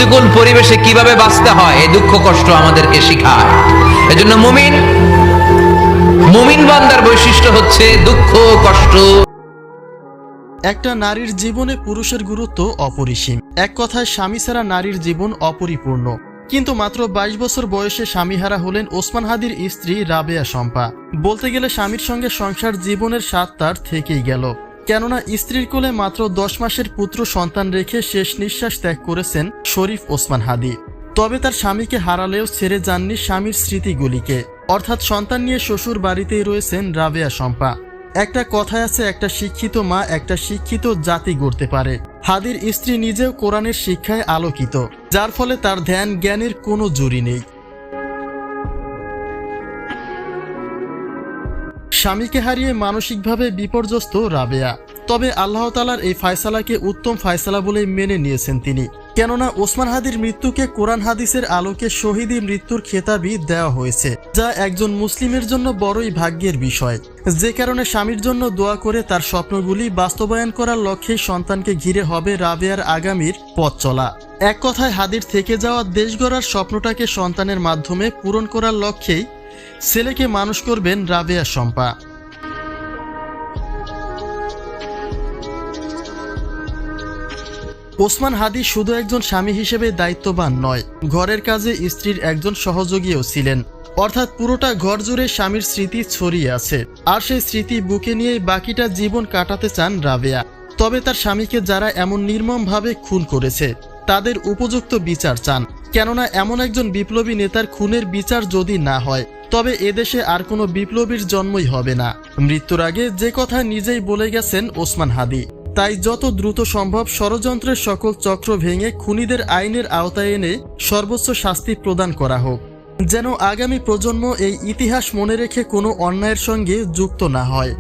প্রতিকূল পরিবেশে কিভাবে বাঁচতে হয় এই দুঃখ কষ্ট আমাদেরকে শেখায়। এজন্য মুমিন বান্দার বৈশিষ্ট্য হচ্ছে দুঃখ কষ্ট। একটা নারীর জীবনে পুরুষের গুরুত্ব অপরিসীম। এক কথায় স্বামী ছাড়া নারীর জীবন অপরিপূর্ণ। কিন্তু মাত্র 22 বছর বয়সে স্বামীহারা হলেন ওসমান হাদির স্ত্রী রাবেয়া শম্পা। বলতে গেলে স্বামীর সঙ্গে সংসার জীবনের স্বাদ তার থেকেই গেল, কেননা স্ত্রীর কোলে মাত্র 10 মাসের পুত্র সন্তান রেখে শেষ নিঃশ্বাস ত্যাগ করেছেন শরীফ ওসমান হাদি। তবে তার স্বামীকে হারালেও ছেড়ে যাননি স্বামীর স্মৃতিগুলিকে, অর্থাৎ সন্তান নিয়ে শ্বশুর বাড়িতেই রয়েছেন রাবেয়া শম্পা। একটা কথায় আছে, একটা শিক্ষিত মা একটা শিক্ষিত জাতি গড়তে পারে। হাদির স্ত্রী নিজেও কোরআনের শিক্ষায় আলোকিত, যার ফলে তার ধ্যান জ্ঞানের কোনো জুড়ি নেই। স্বামীকে হারিয়ে মানসিকভাবে বিপর্যস্ত রাবেয়া। তবে আল্লাহ তাআলার এই ফায়সালাকে উত্তম ফায়সালা বলে মেনে নিয়েছেন তিনি, কেননা ওসমান হাদির মৃত্যুকে কোরআন হাদিসের আলোকে শহীদি মৃত্যুর খেতাবই দেওয়া হয়েছে, যা একজন মুসলিমের জন্য বড়ই ভাগ্যের বিষয়। যে কারণে স্বামীর জন্য দোয়া করে তার স্বপ্নগুলি বাস্তবায়ন করার লক্ষ্যেই সন্তানকে ঘিরে হবে রাবেয়ার আগামীর পথ চলা। এক কথায় হাদির থেকে যাওয়া দেশ গড়ার স্বপ্নটাকে সন্তানের মাধ্যমে পূরণ করার লক্ষ্যেই ছেলেকে মানুষ করবেন রাবেয়া শম্পা। ওসমান হাদি শুধু একজন স্বামী হিসেবে দায়িত্ববান নয়, ঘরের কাজে স্ত্রীর একজন সহযোগীও ছিলেন। অর্থাৎ পুরোটা ঘর জুড়ে স্বামীর স্মৃতি ছড়িয়ে আছে, আর সেই স্মৃতি বুকে নিয়েই বাকিটা জীবন কাটাতে চান রাবেয়া। তবে তার স্বামীকে যারা এমন নির্মমভাবে খুন করেছে তাদের উপযুক্ত বিচার চান, কেননা এমন একজন বিপ্লবী নেতার খুনের বিচার যদি না হয় তবে এদেশে আর কোনো বিপ্লবীর জন্মই হবে না। মৃত্যুর আগে যে কথা নিজেই বলে গেছেন ওসমান হাদি, তাই যত দ্রুত সম্ভব ষড়যন্ত্রের সকল চক্র ভেঙে খুনিদের আইনের আওতায় এনে সর্বোচ্চ শাস্তি প্রদান করা হোক, যেন আগামী প্রজন্ম এই ইতিহাস মনে রেখে কোনো অন্যায়ের সঙ্গে যুক্ত না হয়।